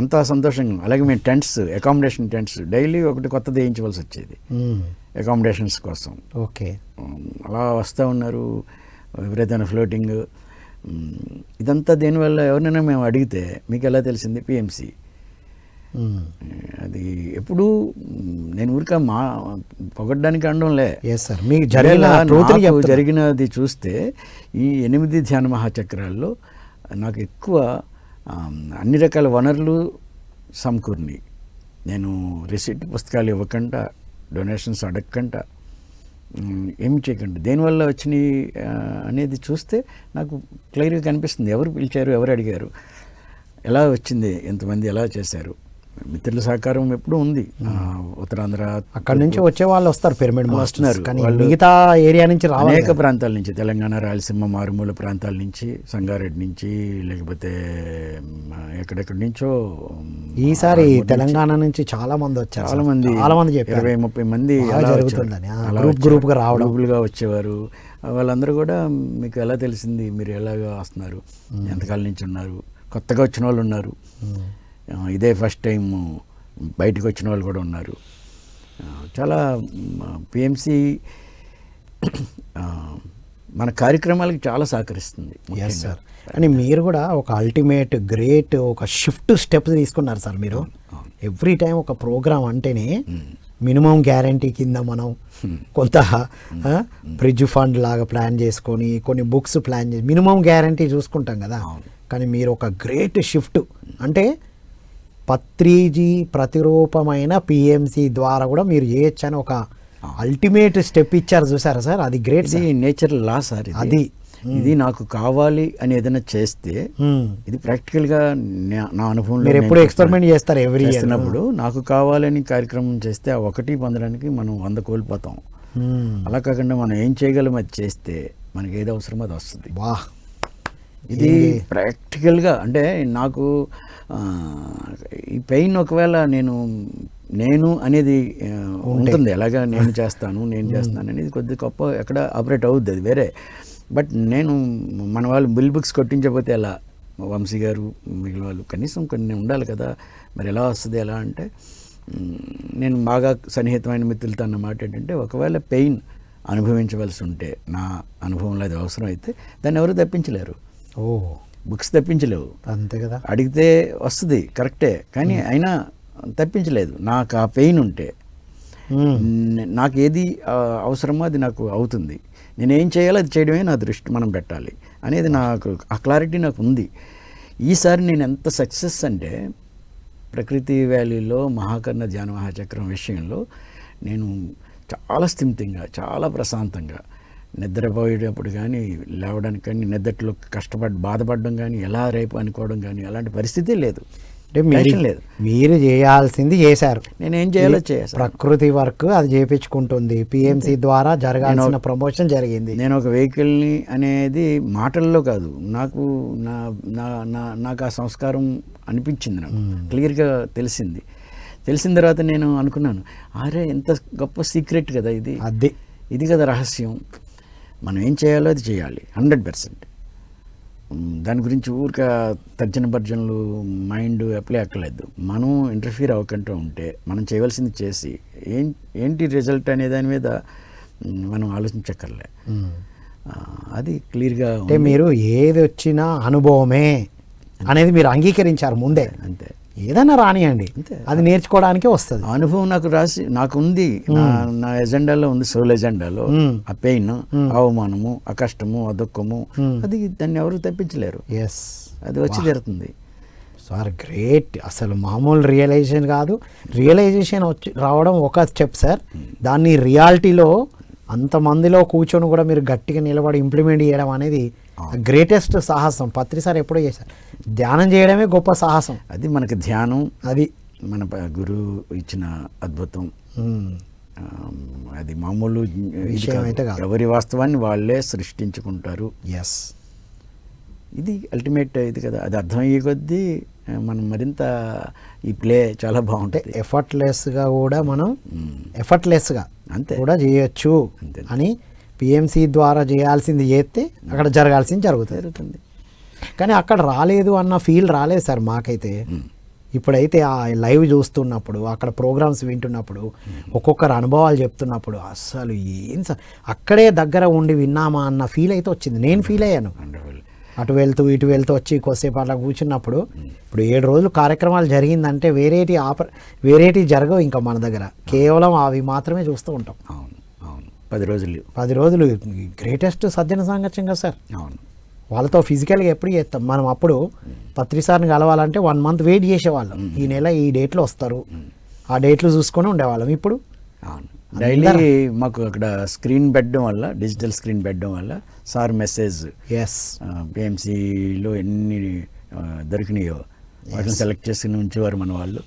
Speaker 2: అంతా సంతోషంగా. అలాగే మేము అకామిడేషన్ టెంట్స్ డైలీ ఒకటి కొత్తది వేయించవలసి వచ్చేది అకామిడేషన్స్ కోసం.
Speaker 1: ఓకే,
Speaker 2: అలా వస్తూ ఉన్నారు. విపరీతమైన ఫ్లోటింగ్. ఇదంతా దేనివల్ల ఎవరినైనా మేము అడిగితే మీకు ఎలా తెలిసింది? పిఎంసి. అది ఎప్పుడు నేను ఊరిక పొగడ్డానికి అనడంలే. జరిగినది చూస్తే ఈ 8 ధ్యాన మహాచక్రాల్లో నాకు ఎక్కువ అన్ని రకాల వనరులు సమకూరినాయి. నేను రిసిట్ పుస్తకాలు ఇవ్వకుండా, డొనేషన్స్ అడగకుండా, ఏమి చేయకండి, దేనివల్ల వచ్చినాయి అనేది చూస్తే నాకు క్లియర్గా కనిపిస్తుంది. ఎవరు పిలిచారు, ఎవరు అడిగారు, ఎలా వచ్చింది, ఎంతమంది ఎలా చేశారు. మిత్రుల సహకారం ఎప్పుడూ ఉంది. ఉత్తరాంధ్ర
Speaker 1: అక్కడి నుంచి వచ్చే వాళ్ళు వస్తారు, పిరమిడ్ వస్తున్నారు. కానీ మిగతా ఏరియా నుంచి
Speaker 2: అనేక ప్రాంతాల నుంచి, తెలంగాణ, రాయలసీమ మారుమూల ప్రాంతాల నుంచి, సంగారెడ్డి నుంచి, లేకపోతే ఎక్కడెక్కడి నుంచో.
Speaker 1: ఈసారి తెలంగాణ నుంచి చాలా మంది వచ్చారు. చాలా మంది
Speaker 2: 20-30 మంది
Speaker 1: గ్రూప్గా రావడం,
Speaker 2: గ్రూపులుగా వచ్చేవారు. వాళ్ళందరూ కూడా మీకు ఎలా తెలిసింది, మీరు ఎలాగా వస్తున్నారు, ఎంతకాలం నుంచి ఉన్నారు, కొత్తగా వచ్చిన వాళ్ళు ఉన్నారు, ఇదే ఫస్ట్ టైం బయటకు వచ్చిన వాళ్ళు కూడా ఉన్నారు. చాలా పిఎంసి మన కార్యక్రమాలకు చాలా సహకరిస్తుంది.
Speaker 1: Yes sir. అని మీరు కూడా ఒక అల్టిమేట్ గ్రేట్ ఒక షిఫ్ట్ స్టెప్స్ తీసుకున్నారు సార్ మీరు. ఎవ్రీ టైం ఒక ప్రోగ్రామ్ అంటేనే మినిమం గ్యారంటీ కింద మనం కొంత బ్రిడ్జ్ ఫండ్ లాగా ప్లాన్ చేసుకొని కొన్ని బుక్స్ ప్లాన్ చేసి మినిమం గ్యారంటీ చూసుకుంటాం కదా. కానీ మీరు ఒక గ్రేట్ షిఫ్ట్ అంటే పత్రిజీ ప్రతిరూపమైన పిఎంసి ద్వారా కూడా మీరు చేయొచ్చు అని ఒక అల్టిమేట్ స్టెప్ ఇచ్చారు చూసారా సార్. అది గ్రేట్.
Speaker 2: ఇది నేచర్ లా సార్. అది ఇది నాకు కావాలి అని ఏదైనా చేస్తే ఇది ప్రాక్టికల్గా నా అనుభవంలో
Speaker 1: మీరు ఎప్పుడు ఎక్స్పెరిమెంట్ చేస్తారు ఎవ్రీ ఇయర్.
Speaker 2: చేస్తున్నప్పుడు నాకు కావాలని కార్యక్రమం చేస్తే ఆ ఒకటి పొందడానికి మనం 100 కోల్పోతాం. అలా కాకుండా మనం ఏం చేయగలం అది చేస్తే మనకి ఏది అవసరమో అది వస్తుంది.
Speaker 1: వా,
Speaker 2: ఇది ప్రాక్టికల్గా అంటే నాకు ఈ పెయిన్ ఒకవేళ నేను అనేది ఉంటుంది, ఎలాగా నేను చేస్తాను అనేది కొద్ది గొప్ప ఎక్కడ ఆపరేట్ అవుద్ది, అది వేరే. బట్ నేను మన వాళ్ళు బిల్ బుక్స్ కొట్టించకపోతే ఎలా, వంశీ గారు మిగిలిన వాళ్ళు కనీసం కొన్ని ఉండాలి కదా, మరి ఎలా వస్తుంది ఎలా అంటే నేను బాగా సన్నిహితమైన మిత్రులతో అన్న మాట ఏంటంటే ఒకవేళ పెయిన్ అనుభవించవలసి ఉంటే నా అనుభవంలో అది అవసరం అయితే దాన్ని ఎవరు తప్పించలేరు.
Speaker 1: ఓ,
Speaker 2: బుక్స్ తప్పించలేవు,
Speaker 1: అంతే కదా.
Speaker 2: అడిగితే వస్తుంది కరెక్టే, కానీ అయినా తప్పించలేదు. నాకు ఆ పెయిన్ ఉంటే నాకు ఏది అవసరమో అది నాకు అవుతుంది, నేనేం చేయాలో అది చేయడమే నా దృష్టి మనం పెట్టాలి అనేది నాకు ఆ క్లారిటీ నాకు ఉంది. ఈసారి నేను ఎంత సక్సెస్ అంటే ప్రకృతి వ్యాలీలో మహాకర్ణ ధ్యాన మహాచక్రం విషయంలో నేను చాలా స్థిమితంగా చాలా ప్రశాంతంగా నిద్రపోయేటప్పుడు కానీ లేవడానికి కానీ నిద్రలో బాధపడడం కానీ ఎలా రేపు అనుకోవడం కానీ అలాంటి పరిస్థితి లేదు.
Speaker 1: అంటే మీరు చేయాల్సింది చేశారు,
Speaker 2: నేనేం చేయాలో చేశాను.
Speaker 1: ప్రకృతి వర్క్ అది చేయించుకుంటుంది, పిఎంసి ద్వారా జరగాల్సిన ప్రమోషన్ జరిగింది.
Speaker 2: నేను ఒక వెహికల్ని అనేది మాటల్లో కాదు, నాకు నాకు ఆ సంస్కారం అనిపించింది, నాకు క్లియర్గా తెలిసిన తర్వాత నేను అనుకున్నాను, అరే ఎంత గొప్ప సీక్రెట్ కదా ఇది కదా రహస్యం. మనం ఏం చేయాలో అది చేయాలి 100%. దాని గురించి ఊరిక తర్జన భర్జనలు మైండ్ అప్లై అక్కర్లేదు. మనం ఇంటర్ఫీర్ అవ్వకుండా ఉంటే మనం చేయవలసింది చేసి ఏంటి రిజల్ట్ అనే దాని మీద మనం ఆలోచించక్కర్లే. అది క్లియర్గా
Speaker 1: అంటే మీరు ఏది వచ్చినా అనుభవమే అనేది మీరు అంగీకరించారు ముందే.
Speaker 2: అంతే,
Speaker 1: ఏదైనా రానియండి, అది నేర్చుకోవడానికే వస్తుంది.
Speaker 2: అనుభవం నాకు ఉంది, నా ఎజెండాలో ఉంది, సోల్ ఎజెండాలో. ఆ పెయిన్, అవమానము, ఆ కష్టము, ఆ దుఃఖము, అది దాన్ని ఎవరు తప్పించలేరు.
Speaker 1: ఎస్,
Speaker 2: అది వచ్చి తీరుతుంది
Speaker 1: సార్. గ్రేట్. అసలు మామూలు రియలైజేషన్ కాదు, రియలైజేషన్ రావడం ఒక స్టెప్ సార్. దాన్ని రియాలిటీలో అంతమందిలో కూర్చొని కూడా మీరు గట్టిగా నిలబడి ఇంప్లిమెంట్ చేయడం అనేది గ్రేటెస్ట్ సాహసం. పత్రి సార్ ఎప్పుడో చేశారు, ధ్యానం చేయడమే గొప్ప సాహసం.
Speaker 2: అది మనకి ధ్యానం,
Speaker 1: అది
Speaker 2: మన గురువు ఇచ్చిన అద్భుతం. అది మామూలు
Speaker 1: విషయం అయితే కాదు.
Speaker 2: ఎవరి వాస్తవాన్ని వాళ్ళే సృష్టించుకుంటారు.
Speaker 1: ఎస్,
Speaker 2: ఇది అల్టిమేట్ ఇది కదా. అది అర్థమయ్యే కొద్దీ మనం మరింత ఈ ప్లే చాలా బాగుంటుంది.
Speaker 1: ఎఫర్ట్లెస్గా కూడా మనం ఎఫర్ట్లెస్గా
Speaker 2: అంతే
Speaker 1: కూడా చేయొచ్చు అని పిఎంసి ద్వారా చేయాల్సింది చేస్తే అక్కడ జరగాల్సింది జరుగుతుంది. కానీ అక్కడ రాలేదు అన్న ఫీల్ రాలేదు సార్ మాకైతే. ఇప్పుడైతే ఆ లైవ్ చూస్తున్నప్పుడు, అక్కడ ప్రోగ్రామ్స్ వింటున్నప్పుడు, ఒక్కొక్కరు అనుభవాలు చెప్తున్నప్పుడు అస్సలు ఏం సార్ అక్కడే దగ్గర ఉండి విన్నామా అన్న ఫీల్ అయితే వచ్చింది. నేను ఫీల్ అయ్యాను. అటు వెళ్తూ ఇటు వెళ్తూ వచ్చి కొద్దిసేపు అట్లా కూర్చున్నప్పుడు. ఇప్పుడు 7 రోజులు కార్యక్రమాలు జరిగిందంటే వేరేటి జరగవు ఇంకా మన దగ్గర, కేవలం అవి మాత్రమే చూస్తూ ఉంటాం.
Speaker 2: అవును అవును, 10 రోజులు
Speaker 1: గ్రేటెస్ట్ సజ్జన సాంగత్యం కదా సార్.
Speaker 2: అవును,
Speaker 1: వాళ్ళతో ఫిజికల్గా ఎప్పుడు చేస్తాం మనం. అప్పుడు పత్రిసారిని కలవాలంటే 1 మంత్ వెయిట్ చేసేవాళ్ళం, ఈ నెల ఈ డేట్లో వస్తారు, ఆ డేట్లు చూసుకొని ఉండేవాళ్ళం. ఇప్పుడు
Speaker 2: డైలీ మాకు అక్కడ స్క్రీన్ పెట్టడం వల్ల, డిజిటల్ స్క్రీన్ పెట్టడం వల్ల సార్ మెసేజ్ పిఎంసిలో ఎన్ని దొరికినాయో వాటిని సెలెక్ట్ చేసుకుని ఉంచేవారు మన వాళ్ళు.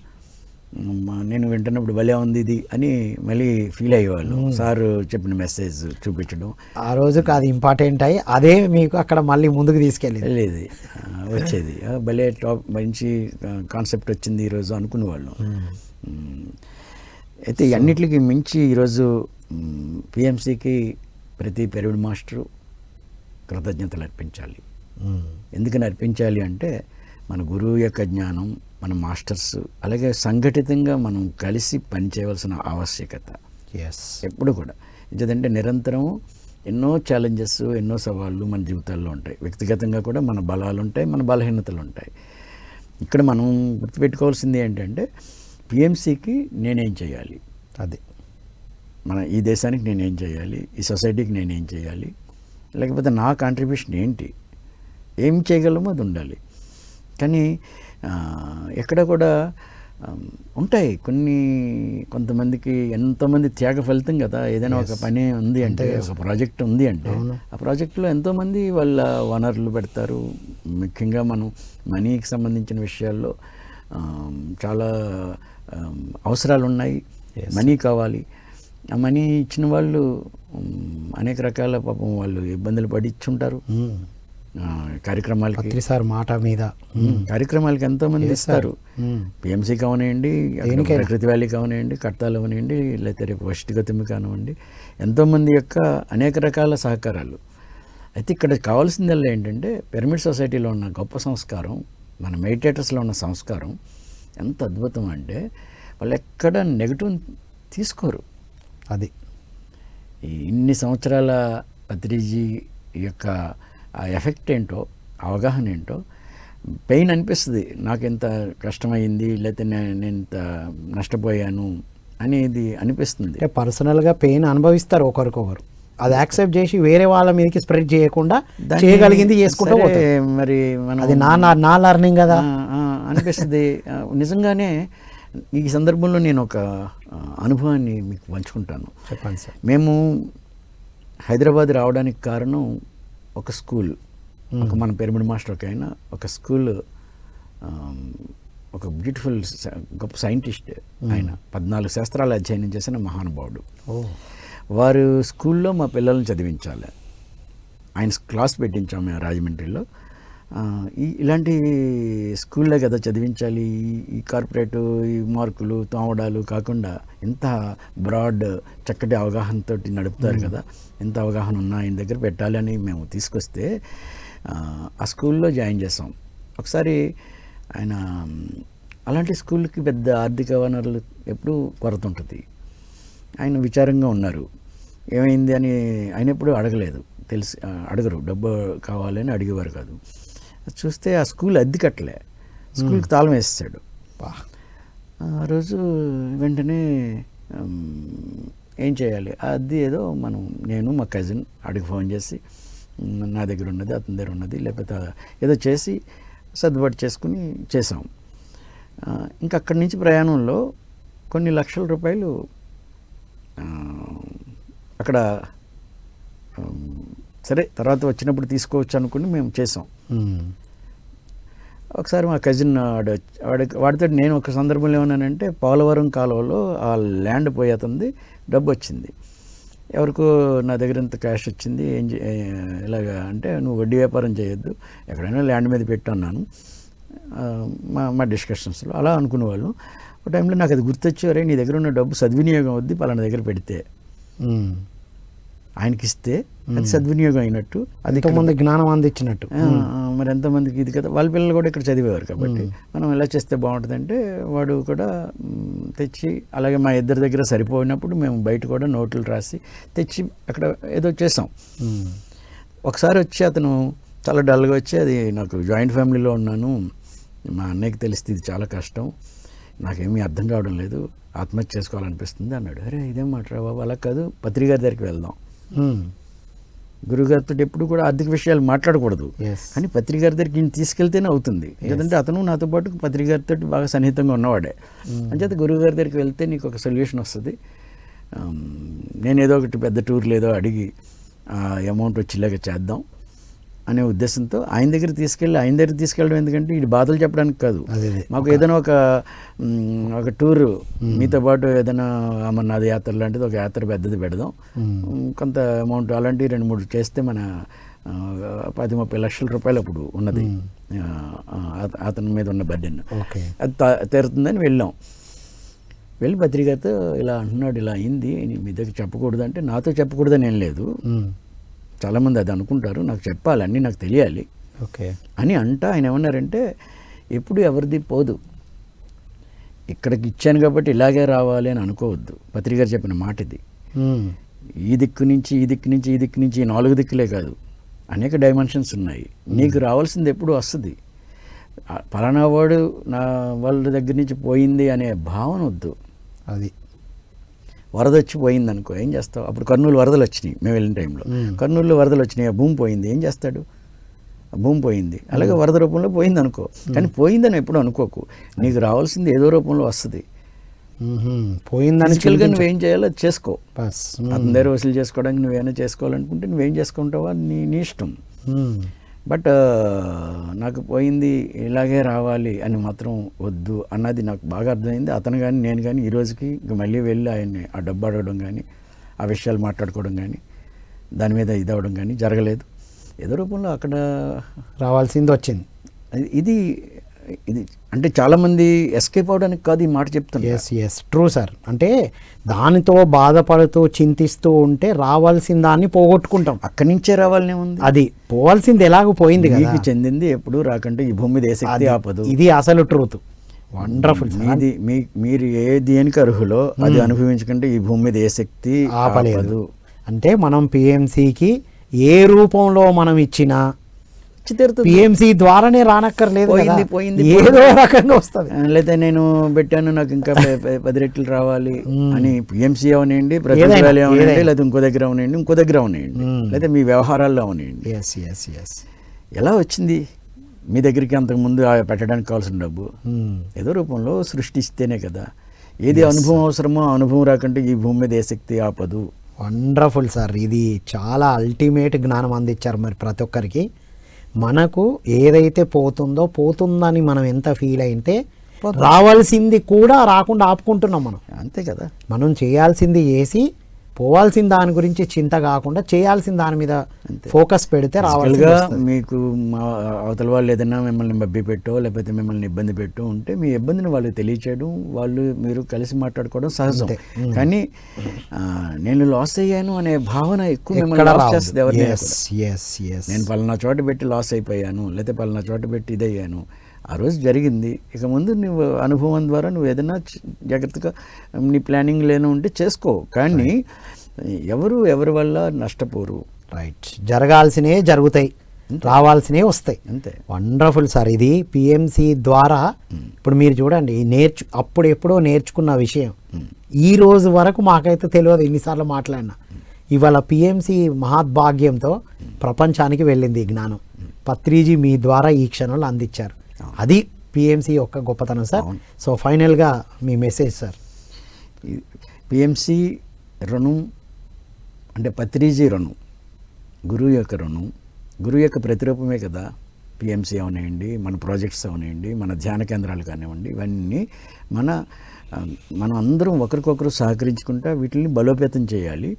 Speaker 2: నేను వింటున్నప్పుడు భలే ఉంది ఇది అని మళ్ళీ ఫీల్ అయ్యేవాళ్ళు. సార్ చెప్పిన మెసేజ్ చూపించడం
Speaker 1: ఆ రోజుకి అది ఇంపార్టెంట్ అయ్యి అదే మీకు అక్కడ మళ్ళీ ముందుకు తీసుకెళ్ళేది
Speaker 2: వచ్చేది. భలే మంచి కాన్సెప్ట్ వచ్చింది ఈరోజు అనుకునేవాళ్ళు. అయితే అన్నిటికీ మించి ఈరోజు పిఎంసికి ప్రతి పిరమిడ్ మాస్టరు కృతజ్ఞతలు అర్పించాలి. ఎందుకని అర్పించాలి అంటే మన గురువు యొక్క జ్ఞానం, మన మాస్టర్స్, అలాగే సంఘటితంగా మనం కలిసి పనిచేయవలసిన ఆవశ్యకత ఎప్పుడు కూడా. ఎందుకంటే నిరంతరం ఎన్నో ఛాలెంజెస్, ఎన్నో సవాళ్ళు మన జీవితాల్లో ఉంటాయి. వ్యక్తిగతంగా కూడా మన బలాలు ఉంటాయి, మన బలహీనతలు ఉంటాయి. ఇక్కడ మనం గుర్తుపెట్టుకోవాల్సింది ఏంటంటే పిఎంసికి నేనేం చేయాలి,
Speaker 1: అది
Speaker 2: మన ఈ దేశానికి నేనేం చేయాలి, ఈ సొసైటీకి నేనేం చేయాలి, లేకపోతే నా కాంట్రిబ్యూషన్ ఏంటి, ఏం చేయగలమో అది ఉండాలి. కానీ ఎక్కడ కూడా ఉంటాయి కొంతమందికి ఎంతోమంది త్యాగ ఫలితం కదా. ఏదైనా ఒక పని ఉంది అంటే, ఒక ప్రాజెక్ట్ ఉంది అంటే ఆ ప్రాజెక్టులో ఎంతోమంది వాళ్ళ వనరులు పెడతారు. ముఖ్యంగా మనం మనీకి సంబంధించిన విషయాల్లో చాలా అవసరాలు ఉన్నాయి, మనీ కావాలి. ఆ మనీ ఇచ్చిన వాళ్ళు అనేక రకాల పాపం వాళ్ళు ఇబ్బందులు పడి ఇచ్చుంటారు. కార్యక్రమాలకి
Speaker 1: సార్ మాట మీద
Speaker 2: కార్యక్రమాలకి ఎంతోమంది ఇస్తారు. పిఎంసీ కావనివ్వండి, ప్రకృతి వ్యాలీ కావనివ్వండి, కట్టాలు అవనివ్వండి, లేకపోతే రేపు వష్టిగతమి కానివ్వండి, ఎంతోమంది యొక్క అనేక రకాల సహకారాలు. అయితే ఇక్కడ కావాల్సిందల్లా ఏంటంటే పిరమిడ్ సొసైటీలో ఉన్న గొప్ప సంస్కారం, మన మెడిటేటర్స్లో ఉన్న సంస్కారం ఎంత అద్భుతం అంటే వాళ్ళు ఎక్కడ నెగిటివ్ తీసుకోరు.
Speaker 1: అది
Speaker 2: ఇన్ని సంవత్సరాల పత్రిజీ యొక్క ఆ ఎఫెక్ట్ ఏంటో, అవగాహన ఏంటో, పెయిన్ అనిపిస్తుంది. నాకు ఎంత కష్టమైంది, లేకపోతే నేను ఇంత నష్టపోయాను అనేది అనిపిస్తుంది.
Speaker 1: అంటే పర్సనల్గా పెయిన్ అనుభవిస్తారు ఒకరికొకరు. అది యాక్సెప్ట్ చేసి వేరే వాళ్ళ మీదకి స్ప్రెడ్ చేయకుండా చేయగలిగింది చేసుకుంటూ పోతే
Speaker 2: మరి మనం
Speaker 1: అది నా లర్నింగ్ కదా
Speaker 2: అనిపిస్తుంది. నిజంగానే ఈ సందర్భంలో నేను ఒక అనుభవాన్ని మీకు పంచుకుంటాను.
Speaker 1: చెప్పండి సార్.
Speaker 2: మేము హైదరాబాద్ రావడానికి కారణం ఒక స్కూల్, ఒక మన పిరమిడ్ మాస్టర్కి అయినా ఒక స్కూల్, ఒక బ్యూటిఫుల్ గొప్ప సైంటిస్ట్ ఆయన, 14 శాస్త్రాలు అధ్యయనం చేసిన మహానుభావుడు. వారు స్కూల్లో మా పిల్లల్ని చదివించాలి. ఆయన క్లాస్ పెట్టించాం మేము రాజమండ్రిలో. ఇలాంటి స్కూల్లో కదా చదివించాలి. ఈ కార్పొరేటు ఈ మార్కులు తోమడాలు కాకుండా ఇంత బ్రాడ్ చక్కటి అవగాహనతో నడుపుతారు కదా, ఎంత అవగాహన ఉన్నా ఆయన దగ్గర పెట్టాలి అని మేము తీసుకొస్తే ఆ స్కూల్లో జాయిన్ చేసాం. ఒకసారి ఆయన అలాంటి స్కూల్కి పెద్ద ఆర్థిక వనరులు ఎప్పుడూ కొరత ఉంటుంది. ఆయన విచారంగా ఉన్నారు. ఏమైంది అని ఆయన ఎప్పుడూ అడగలేదు, తెలిసి అడగరు, డబ్బు కావాలని అడిగేవారు కాదు. చూస్తే ఆ స్కూల్ అద్దె కట్టలే, స్కూల్కి తాళం వేసేసాడు. ఆ రోజు వెంటనే ఏం చేయాలి, ఆ అద్దె ఏదో నేను మా కజిన్ అడిగి ఫోన్ చేసి నా దగ్గర ఉన్నది, అతని దగ్గర ఉన్నది, లేకపోతే ఏదో చేసి సర్దుబాటు చేసుకుని చేసాం. ఇంకా అక్కడి నుంచి ప్రయాణంలో కొన్ని లక్షల రూపాయలు అక్కడ సరే తర్వాత వచ్చినప్పుడు తీసుకోవచ్చు అనుకుని మేము చేసాం. ఒకసారి మా కజిన్ వాడితో నేను ఒక సందర్భంలో ఏమన్నానంటే, పోలవరం కాలువలో ఆ ల్యాండ్ పోయేతుంది, డబ్బు వచ్చింది, ఎవరికో నా దగ్గర ఇంత క్యాష్ వచ్చింది, ఇలాగా అంటే నువ్వు వడ్డీ వ్యాపారం చేయొద్దు, ఎక్కడైనా ల్యాండ్ మీద పెట్టు అన్నాను. మా డిస్కషన్స్లో అలా అనుకునేవాళ్ళు. ఒక టైంలో నాకు అది గుర్తొచ్చి, అరే నీ దగ్గర ఉన్న డబ్బు సద్వినియోగం వద్ది, పలానా దగ్గర పెడితే ఆయనకి ఇస్తే అది సద్వినియోగం అయినట్టు, అది
Speaker 1: ఎంతోమంది జ్ఞానం అందించినట్టు.
Speaker 2: మరి ఎంతమందికి ఇది కదా, వాళ్ళ పిల్లలు కూడా ఇక్కడ చదివేవారు కాబట్టి మనం ఎలా చేస్తే బాగుంటుందంటే వాడు కూడా తెచ్చి, అలాగే మా ఇద్దరి దగ్గర సరిపోయినప్పుడు మేము బయట కూడా నోట్లు రాసి తెచ్చి అక్కడ ఏదో చేసాం. ఒకసారి వచ్చి అతను చాలా డల్గా వచ్చి, అది నాకు జాయింట్ ఫ్యామిలీలో ఉన్నాను, మా అన్నయ్యకి తెలిస్తే ఇది చాలా కష్టం, నాకేమీ అర్థం కావడం లేదు, ఆత్మహత్య చేసుకోవాలనిపిస్తుంది అన్నాడు. అరే ఇదేం మాట్లాడా బాబు, అలా కాదు, పత్రికారి దగ్గరికి వెళ్దాం. గురుగారితో ఎప్పుడు కూడా ఆర్థిక విషయాలు మాట్లాడకూడదు, కానీ పత్రికారి దగ్గరికి తీసుకెళ్తేనే అవుతుంది. ఎందుకంటే అతను నాతో పాటు పత్రికారితో బాగా సన్నిహితంగా ఉన్నవాడే. అంచేత గురువుగారి దగ్గరికి వెళ్తే నీకు ఒక సొల్యూషన్ వస్తుంది, నేను ఏదో ఒకటి పెద్ద టూర్లు ఏదో అడిగి ఆ అమౌంట్ వచ్చేలాగా చేద్దాం అనే ఉద్దేశంతో ఆయన దగ్గర తీసుకెళ్ళడం ఎందుకంటే ఇది బాధలు చెప్పడానికి కాదు, మాకు ఏదైనా ఒక టూరు మీతో పాటు ఏదైనా అమర్నాథ్ యాత్ర లాంటిది ఒక యాత్ర పెద్దది పెడదాం, కొంత అమౌంట్ అలాంటివి 2-3 చేస్తే మన 10-30 లక్షల రూపాయలు అప్పుడు ఉన్నది అతని మీద ఉన్న బర్డెన్, అది తీరుతుందని వెళ్ళి పత్రికతో ఇలా అంటున్నాడు, ఇలా అయింది, మీ దగ్గర చెప్పకూడదు అంటే, నాతో చెప్పకూడదని ఏం లేదు, చాలామంది అది అనుకుంటారు, నాకు చెప్పాలి, అన్నీ నాకు తెలియాలి అని ఆయన ఏమన్నారంటే, ఎప్పుడు ఎవరిది పోదు, ఇక్కడికి ఇచ్చాను కాబట్టి ఇలాగే రావాలి అని అనుకోవద్దు, పత్రికారు చెప్పిన మాట ఇది, ఈ దిక్కు నుంచి ఈ దిక్కు నుంచి ఈ దిక్కు నుంచి ఈ 4 దిక్కులే కాదు, అనేక డైమెన్షన్స్ ఉన్నాయి. నీకు రావాల్సింది ఎప్పుడు వస్తుంది. పలానా వాడు నా వాళ్ళ దగ్గర నుంచి పోయింది అనే భావన వద్దు.
Speaker 1: అది
Speaker 2: వరద వచ్చి పోయింది అనుకో, ఏం చేస్తావు? అప్పుడు కర్నూలు వరదలు వచ్చినాయి మేము వెళ్ళిన టైంలో. కర్నూలులో వరదలు వచ్చినాయి, ఆ భూమి పోయింది, ఏం చేస్తాడు? ఆ భూమి పోయింది, అలాగే వరద రూపంలో పోయింది అనుకో. కానీ పోయిందని ఎప్పుడు అనుకోకు, నీకు రావాల్సింది ఏదో రూపంలో వస్తుంది.
Speaker 1: పోయిందని
Speaker 2: ఫిజికల్గా నువ్వేం చేయాలో అది చేసుకో.
Speaker 1: బస్.
Speaker 2: అతని దగ్గర వసూలు చేసుకోవడానికి నువ్వేమైనా చేసుకోవాలనుకుంటే నువ్వేం చేసుకుంటావా, నీ ఇష్టం. బట్ నాకు పోయింది ఇలాగే రావాలి అని మాత్రం వద్దు అన్నది నాకు బాగా అర్థమైంది. అతను కానీ నేను కానీ ఈ రోజుకి ఇంక మళ్ళీ వెళ్ళి ఆయన్ని ఆ డబ్బు అడగడం కానీ ఆ విషయాలు మాట్లాడుకోవడం కానీ దాని మీద ఇది అవ్వడం కానీ జరగలేదు. ఏదో రూపంలో అక్కడ
Speaker 1: రావాల్సింది వచ్చింది.
Speaker 2: ఇది ఇది అంటే చాలామంది ఎస్కేప్ అవడానికి కాదు ఈ మాట చెప్తున్నారు.
Speaker 1: Yes true sir. అంటే దానితో బాధపడుతూ చింతిస్తూ ఉంటే రావాల్సిన దాన్ని పోగొట్టుకుంటాం.
Speaker 2: అక్కడి నుంచే రావాలనే ఉంది.
Speaker 1: అది పోవాల్సింది ఎలాగో పోయింది కదా.
Speaker 2: మీకు చెందింది ఎప్పుడు రాకంటే ఈ భూమి మీద ఏ శక్తి ఆపదు.
Speaker 1: ఇది అసలు ట్రూత్. వండర్ఫుల్.
Speaker 2: మీరు ఏ దేనికి అర్హులో అది అనుభవించకంటే ఈ భూమి మీద ఏ శక్తి
Speaker 1: ఆపలేదు. అంటే మనం పిఎంసికి ఏ రూపంలో మనం ఇచ్చినా పిఎంసి ద్వారానే రానక్కర్లేదు, ఏదో రకంగా వస్తుంది.
Speaker 2: లేదా నేను పెట్టాను నాకు ఇంకా 10 రెట్లు రావాలి అని పిఎంసి అవనండి, ప్రతిభాలు అవనండి, లేదా ఇంకో దగ్గర అవనండి, ఇంకో దగ్గర అవనండి, లేదా మీ వ్యవహారాల్లో అవనండి. ఎలా వచ్చింది మీ దగ్గరికి అంతకుముందు పెట్టడానికి కావాల్సిన డబ్బు? ఏదో రూపంలో సృష్టిస్తేనే కదా. ఏది అనుభవం అవసరమో అనుభవం రాకంటే ఈ భూమి మీద ఏ శక్తి ఆపదు.
Speaker 1: Wonderful sir. ఇది చాలా అల్టిమేట్ జ్ఞానం అందించారు మరి ప్రతి ఒక్కరికి. మనకు ఏదైతే పోతుందని మనం ఎంత ఫీల్ అయితే రావాల్సింది కూడా రాకుండా ఆపుకుంటున్నాం మనం.
Speaker 2: అంతే కదా.
Speaker 1: మనం చేయాల్సింది చేసి పోవాల్సిన దాని గురించి చింత కాకుండా చేయాల్సిన దాని మీద ఫోకస్ పెడితే రావాలిగా.
Speaker 2: మీకు అవతల వాళ్ళు ఏదైనా మిమ్మల్ని మబ్బి పెట్టో లేకపోతే మిమ్మల్ని ఇబ్బంది పెట్టో ఉంటే మీ ఇబ్బందిని వాళ్ళకి తెలియచేయడం, మీరు కలిసి మాట్లాడుకోవడం సహజం. కానీ నేను లాస్ అయ్యాను అనే భావన ఎక్కువ మిమ్మల్ని లాస్ చేస్తుంది ఎవరిని. నేను పలానా చోట పెట్టి లాస్ అయిపోయాను లేకపోతే పలానా చోట పెట్టి ఇదయ్యాను, ఆ రోజు జరిగింది. ఇక ముందు నువ్వు అనుభవం ద్వారా నువ్వు ఏదైనా జాగ్రత్తగా నీ ప్లానింగ్ లేని ఉంటే చేసుకో. కానీ ఎవరి వల్ల నష్టపోరు.
Speaker 1: రైట్. జరగాల్సినవి జరుగుతాయి, రావాల్సినవి వస్తాయి.
Speaker 2: అంతే.
Speaker 1: Wonderful sir. ఇది పిఎంసి ద్వారా ఇప్పుడు మీరు చూడండి, అప్పుడు ఎప్పుడో నేర్చుకున్న విషయం ఈ రోజు వరకు మాకైతే తెలియదు, ఎన్నిసార్లు మాట్లాడినా. ఇవాళ పిఎంసి మహద్భాగ్యంతో ప్రపంచానికి వెళ్ళింది ఈ జ్ఞానం. పత్రిజీ మీ ద్వారా ఈ క్షణంలో అందించారు. అది పిఎంసి యొక్క గొప్పతనం సార్. సో ఫైనల్గా మీ మెసేజ్ సార్.
Speaker 2: పిఎంసి రుణం అంటే పత్రిజీ రుణం, గురువు యొక్క రుణం, గురువు యొక్క ప్రతిరూపమే కదా పిఎంసి అవనివ్వండి, మన ప్రాజెక్ట్స్ అవనివ్వండి, మన ధ్యాన కేంద్రాలు కానివ్వండి, ఇవన్నీ మనం అందరం ఒకరికొకరు సహకరించుకుంటా వీటిని బలోపేతం చేయాలి.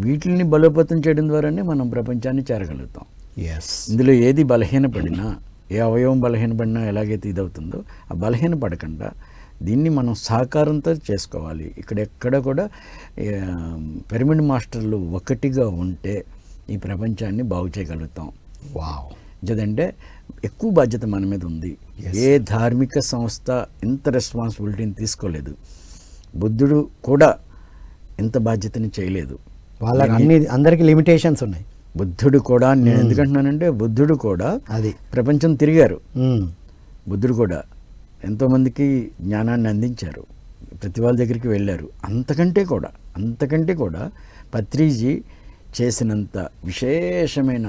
Speaker 2: వీటిని బలోపేతం చేయడం ద్వారానే మనం ప్రపంచాన్ని చేరగలుగుతాం. ఇందులో ఏది బలహీనపడినా, ఏ అవయవం బలహీనపడినా ఎలాగైతే ఇదవుతుందో ఆ బలహీనపడకుండా దీన్ని మనం సహకారంతో చేసుకోవాలి. ఇక్కడెక్కడ కూడా పిరమిడ్ మాస్టర్లు ఒకటిగా ఉంటే ఈ ప్రపంచాన్ని బాగు చేయగలుగుతాం.
Speaker 1: వావ్.
Speaker 2: ఎందుకంటే ఎక్కువ బాధ్యత మన మీద ఉంది. ఏ ధార్మిక సంస్థ ఇంత రెస్పాన్సిబిలిటీని తీసుకోలేదు. బుద్ధుడు కూడా ఇంత బాధ్యతని చేయలేదు.
Speaker 1: వాళ్ళకి అందరికీ లిమిటేషన్స్ ఉన్నాయి.
Speaker 2: బుద్ధుడు కూడా, నేను ఎందుకంటున్నానంటే బుద్ధుడు కూడా అది ప్రపంచం తిరిగారు. బుద్ధుడు కూడా ఎంతోమందికి జ్ఞానాన్ని అందించారు, ప్రతి వాళ్ళ దగ్గరికి వెళ్ళారు. అంతకంటే కూడా పత్రిజీ చేసినంత విశేషమైన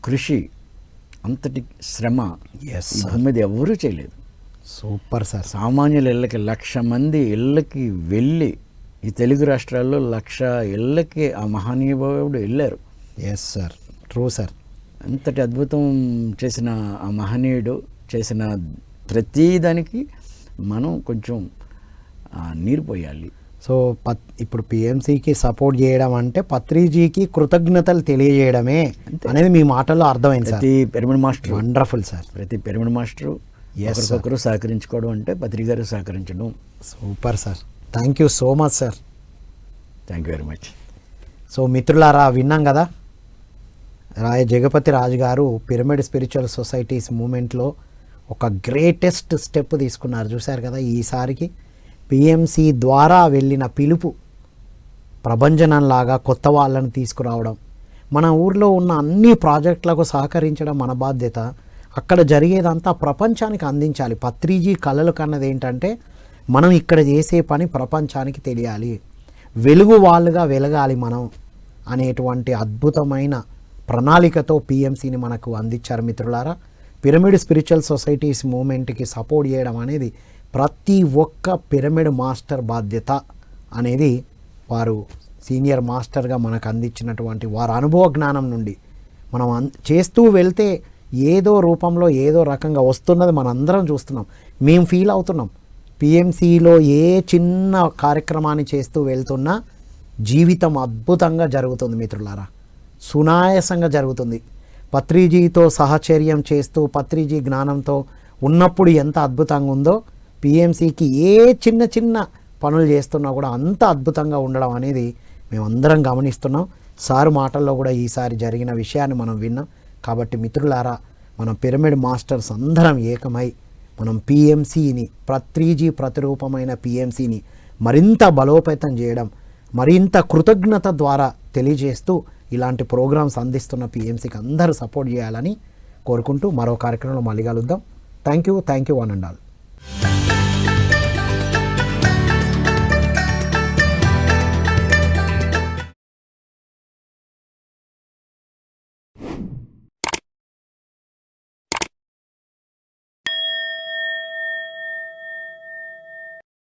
Speaker 2: కృషి, అంతటి శ్రమ ఈ భూమి మీద ఎవరూ చేయలేదు.
Speaker 1: Super sir.
Speaker 2: సామాన్యుల ఇళ్ళకి 1,00,000 మంది ఇళ్ళకి వెళ్ళి, ఈ తెలుగు రాష్ట్రాల్లో 1,00,000 ఇళ్ళకి ఆ మహనీయుడు వెళ్ళారు.
Speaker 1: Yes sir, true sir.
Speaker 2: అంతటి అద్భుతం చేసిన ఆ మహనీయుడు చేసిన ప్రతిదానికి మనం కొంచెం నీరు పోయాలి.
Speaker 1: సో ఇప్పుడు పిఎంసికి సపోర్ట్ చేయడం అంటే పత్రిజీకి కృతజ్ఞతలు తెలియజేయడమే అనేది మీ మాటల్లో అర్థమైంది సార్.
Speaker 2: ప్రతి పిరమిడ్ మాస్టర్
Speaker 1: వండర్ఫుల్ సార్.
Speaker 2: ప్రతి పిరమిడ్ మాస్టరు ఒకరికొకరు సహకరించుకోవడం అంటే పత్రిక గారు సహకరించడం.
Speaker 1: Super sir. Thank you so much sir.
Speaker 2: Thank you very much.
Speaker 1: So మిత్రులారా, విన్నాం కదా, రాయ జగపతి రాజు గారు పిరమిడ్ స్పిరిచువల్ సొసైటీస్ మూమెంట్లో ఒక గ్రేటెస్ట్ స్టెప్ తీసుకున్నారు. చూశారు కదా, ఈసారికి పిఎంసి ద్వారా వెళ్ళిన పిలుపు ప్రభంజనంలాగా కొత్త వాళ్ళని తీసుకురావడం, మన ఊర్లో ఉన్న అన్ని ప్రాజెక్టులకు సహకరించడం మన బాధ్యత. అక్కడ జరిగేదంతా ప్రపంచానికి అందించాలి. పత్రిజీ కలలు కన్నది ఏంటంటే మనం ఇక్కడ చేసే పని ప్రపంచానికి తెలియాలి, వెలుగు వాళ్ళుగా వెలగాలి మనం అనేటువంటి అద్భుతమైన ప్రణాళికతో పిఎంసిని మనకు అందించారు. మిత్రులారా, పిరమిడ్ స్పిరిచువల్ సొసైటీస్ మూమెంట్కి సపోర్ట్ చేయడం అనేది ప్రతి ఒక్క పిరమిడ్ మాస్టర్ బాధ్యత అనేది వారు సీనియర్ మాస్టర్గా మనకు అందించినటువంటి వారి అనుభవ జ్ఞానం నుండి మనం చేస్తూ వెళ్తే ఏదో రూపంలో ఏదో రకంగా వస్తున్నది మనందరం చూస్తున్నాం, మేము ఫీల్ అవుతున్నాం. పిఎంసిలో ఏ చిన్న కార్యక్రమాన్ని చేస్తూ వెళ్తున్నా జీవితం అద్భుతంగా జరుగుతుంది మిత్రులారా, సునాయాసంగా జరుగుతుంది. పత్రిజీతో సహచర్యం చేస్తూ పత్రిజీ జ్ఞానంతో ఉన్నప్పుడు ఎంత అద్భుతంగా ఉందో, పిఎంసికి ఏ చిన్న చిన్న పనులు చేస్తున్నా కూడా అంత అద్భుతంగా ఉండడం అనేది మేమందరం గమనిస్తున్నాం. సారు మాటల్లో కూడా ఈసారి జరిగిన విషయాన్ని మనం విన్నాం. కాబట్టి మిత్రులారా, మనం పిరమిడ్ మాస్టర్స్ అందరం ఏకమై మనం పిఎంసిని, పత్రిజీ ప్రతిరూపమైన పిఎంసిని మరింత బలోపేతం చేయడం, మరింత కృతజ్ఞత ద్వారా తెలియజేస్తూ ఇలాంటి ప్రోగ్రామ్స్ అందిస్తున్న పిఎంసికి అందరూ సపోర్ట్ చేయాలని కోరుకుంటూ మరో కార్యక్రమంలో మళ్ళీ కలుద్దాం. Thank you one and all.